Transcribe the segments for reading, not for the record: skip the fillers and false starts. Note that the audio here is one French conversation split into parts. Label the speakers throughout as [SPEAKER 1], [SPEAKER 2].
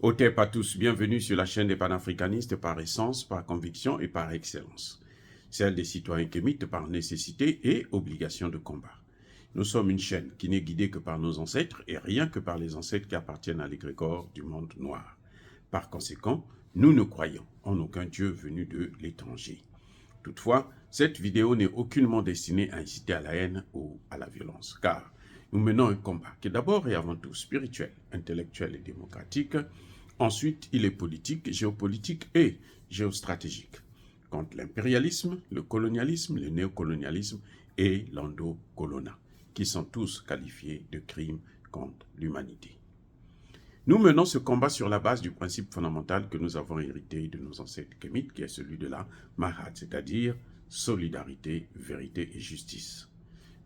[SPEAKER 1] Otep à tous, bienvenue sur la chaîne des panafricanistes par essence, par conviction et par excellence. Celle des citoyens kémites par nécessité et obligation de combat. Nous sommes une chaîne qui n'est guidée que par nos ancêtres et rien que par les ancêtres qui appartiennent à l'égrégore du monde noir. Par conséquent, nous ne croyons en aucun Dieu venu de l'étranger. Toutefois, cette vidéo n'est aucunement destinée à inciter à la haine ou à la violence, car nous menons un combat qui est d'abord et avant tout spirituel, intellectuel et démocratique. Ensuite, il est politique, géopolitique et géostratégique, contre l'impérialisme, le colonialisme, le néocolonialisme et l'endocolona, qui sont tous qualifiés de crimes contre l'humanité. Nous menons ce combat sur la base du principe fondamental que nous avons hérité de nos ancêtres kémites, qui est celui de la Mahat, c'est-à-dire solidarité, vérité et justice.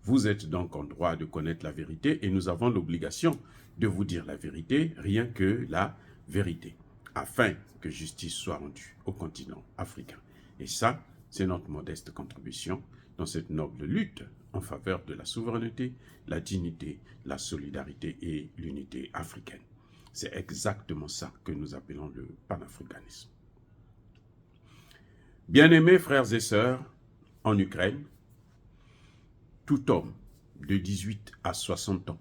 [SPEAKER 1] Vous êtes donc en droit de connaître la vérité et nous avons l'obligation de vous dire la vérité, rien que la vérité, afin que justice soit rendue au continent africain. Et ça, c'est notre modeste contribution dans cette noble lutte en faveur de la souveraineté, la dignité, la solidarité et l'unité africaine. C'est exactement ça que nous appelons le panafricanisme. Bien-aimés frères et sœurs, en Ukraine, tout homme de 18 à 60 ans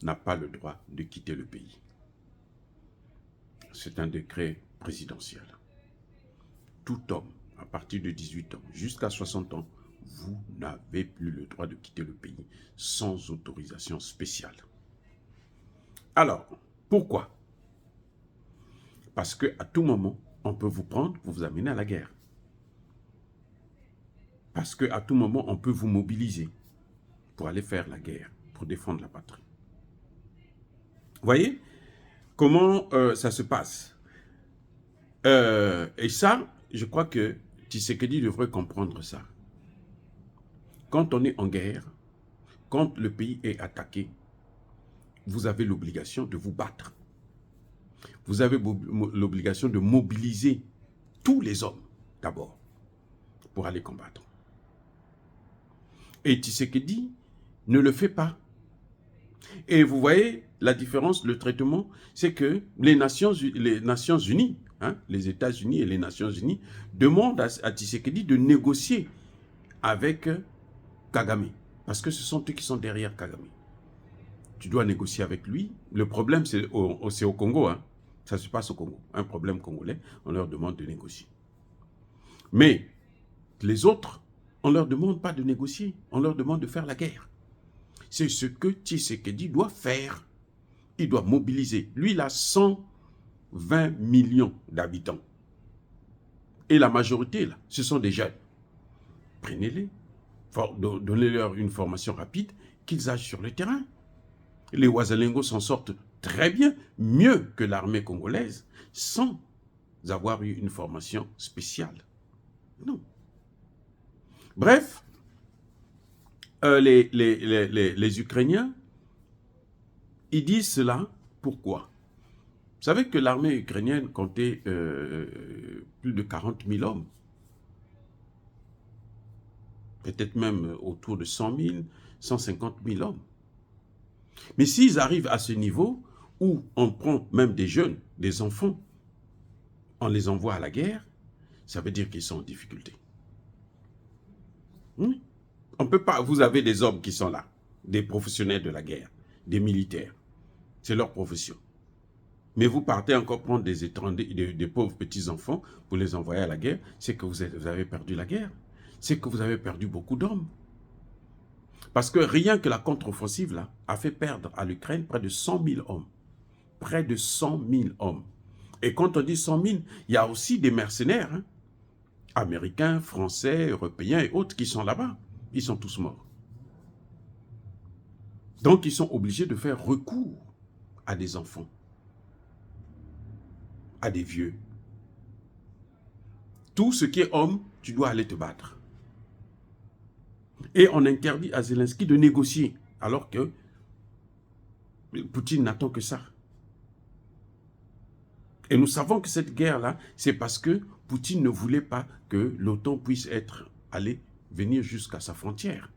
[SPEAKER 1] n'a pas le droit de quitter le pays. C'est un décret présidentiel. Tout homme, à partir de 18 ans jusqu'à 60 ans, vous n'avez plus le droit de quitter le pays sans autorisation spéciale. Alors, pourquoi? Parce qu'à tout moment, on peut vous prendre pour vous amener à la guerre. Parce qu'à tout moment, on peut vous mobiliser pour aller faire la guerre, pour défendre la patrie. Vous voyez comment ça se passe? Et ça, je crois que Tshisekedi devrait comprendre ça. Quand on est en guerre, quand le pays est attaqué, vous avez l'obligation de vous battre. Vous avez l'obligation de mobiliser tous les hommes, d'abord, pour aller combattre. Et Tshisekedi ne le fait pas. Et vous voyez la différence, le traitement, c'est que les Nations Unies, les États-Unis et les Nations Unies demandent à Tshisekedi de négocier avec Kagame. Parce que ce sont eux qui sont derrière Kagame. Tu dois négocier avec lui. Le problème, c'est au Congo. Ça se passe au Congo. Un problème congolais, on leur demande de négocier. Mais les autres, on ne leur demande pas de négocier. On leur demande de faire la guerre. C'est ce que Tshisekedi doit faire. Il doit mobiliser. Lui, il a 120 millions d'habitants. Et la majorité, là, ce sont des jeunes. Prenez-les. Donnez-leur une formation rapide, qu'ils aillent sur le terrain. Les Ouazalingos s'en sortent très bien, mieux que l'armée congolaise, sans avoir eu une formation spéciale. Non. Bref, les Ukrainiens, ils disent cela, pourquoi? Vous savez que l'armée ukrainienne comptait plus de 40 000 hommes. Peut-être même autour de 100 000, 150 000 hommes. Mais s'ils arrivent à ce niveau où on prend même des jeunes, des enfants, on les envoie à la guerre, ça veut dire qu'ils sont en difficulté. Oui. On peut pas, vous avez des hommes qui sont là, des professionnels de la guerre, des militaires. C'est leur profession. Mais vous partez encore prendre des étrangers, des pauvres petits-enfants pour les envoyer à la guerre, c'est que vous avez perdu la guerre. C'est que vous avez perdu beaucoup d'hommes. Parce que rien que la contre-offensive là a fait perdre à l'Ukraine près de 100 000 hommes. Près de 100 000 hommes. Et quand on dit 100 000, il y a aussi des mercenaires, américains, français, européens et autres qui sont là-bas. Ils sont tous morts. Donc ils sont obligés de faire recours à des enfants, à des vieux. Tout ce qui est homme, tu dois aller te battre. Et on interdit à Zelensky de négocier, alors que Poutine n'attend que ça. Et nous savons que cette guerre-là, c'est parce que Poutine ne voulait pas que l'OTAN puisse venir jusqu'à sa frontière.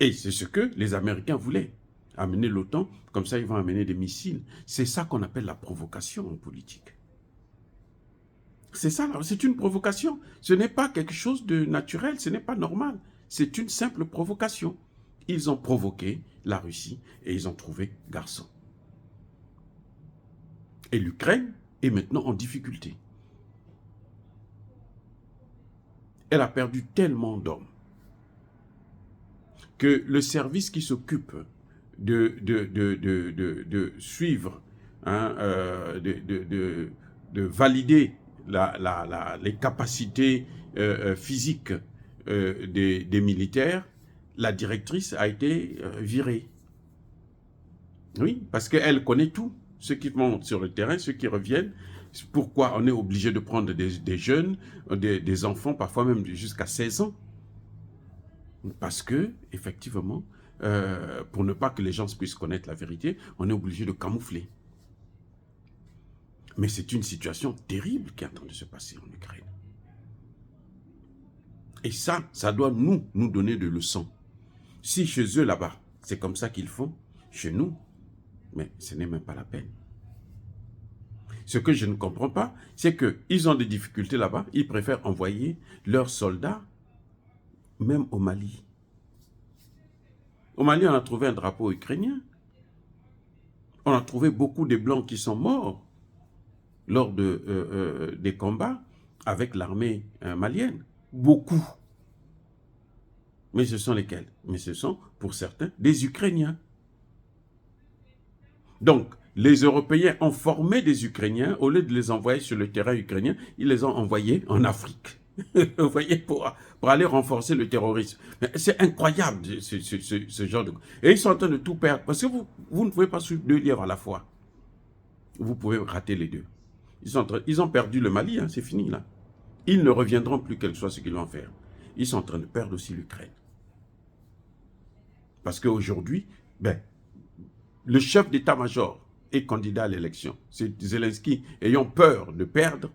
[SPEAKER 1] Et c'est ce que les Américains voulaient. amener l'OTAN, comme ça ils vont amener des missiles. C'est ça qu'on appelle la provocation en politique. C'est ça, c'est une provocation. Ce n'est pas quelque chose de naturel, ce n'est pas normal. C'est une simple provocation. Ils ont provoqué la Russie et ils ont trouvé garçon. Et l'Ukraine est maintenant en difficulté. Elle a perdu tellement d'hommes que le service qui s'occupe de suivre, hein, de valider les capacités physiques des militaires, la directrice a été virée. Oui, parce qu'elle connaît tout. Ceux qui vont sur le terrain, ceux qui reviennent. Pourquoi on est obligé de prendre des jeunes, des enfants, parfois même jusqu'à 16 ans? Parce que, effectivement, pour ne pas que les gens puissent connaître la vérité, on est obligé de camoufler. Mais c'est une situation terrible qui est en train de se passer en Ukraine. Et ça doit nous donner des leçons. Si chez eux, là-bas, c'est comme ça qu'ils font, chez nous, mais ce n'est même pas la peine. Ce que je ne comprends pas, c'est qu'ils ont des difficultés là-bas, ils préfèrent envoyer leurs soldats, même au Mali. Au Mali, on a trouvé un drapeau ukrainien. On a trouvé beaucoup de Blancs qui sont morts lors des combats avec l'armée malienne. Beaucoup. Mais ce sont lesquels? Mais ce sont, pour certains, des Ukrainiens. Donc, les Européens ont formé des Ukrainiens, au lieu de les envoyer sur le terrain ukrainien, ils les ont envoyés en Afrique. Vous voyez, pour aller renforcer le terrorisme. C'est incroyable, ce genre de... Et ils sont en train de tout perdre, parce que vous ne pouvez pas suivre 2 lièvres à la fois. Vous pouvez rater les deux. Ils ont perdu le Mali, hein, c'est fini là. Ils ne reviendront plus, quel que soit ce qu'ils vont faire. Ils sont en train de perdre aussi l'Ukraine. Parce qu'aujourd'hui, le chef d'état-major est candidat à l'élection. C'est Zelensky, ayant peur de perdre,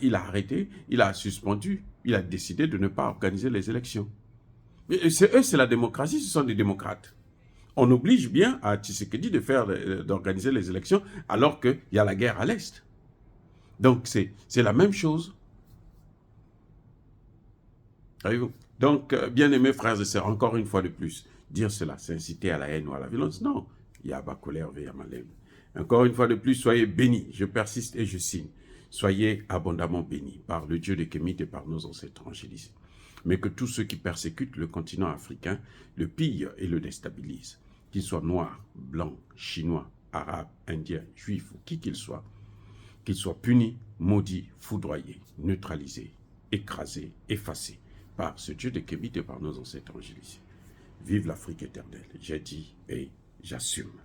[SPEAKER 1] il a arrêté, il a suspendu, il a décidé de ne pas organiser les élections. C'est la démocratie, ce sont des démocrates. On oblige bien à Tshisekedi d'organiser les élections alors qu'il y a la guerre à l'Est. Donc c'est la même chose. Voyez-vous? Donc, bien-aimés frères et sœurs, encore une fois de plus, dire cela, c'est inciter à la haine ou à la violence. Non, Yaba colère veille malem. Encore une fois de plus, soyez bénis. Je persiste et je signe. Soyez abondamment bénis par le Dieu des Kémites et par nos ancêtres angélisés. Mais que tous ceux qui persécutent le continent africain le pillent et le déstabilisent, qu'ils soient noirs, blancs, chinois, arabes, indiens, juifs ou qui qu'ils soient punis, maudits, foudroyés, neutralisés, écrasés, effacés par ce Dieu des Kémites et par nos ancêtres angélisés. Vive l'Afrique éternelle, j'ai dit et j'assume.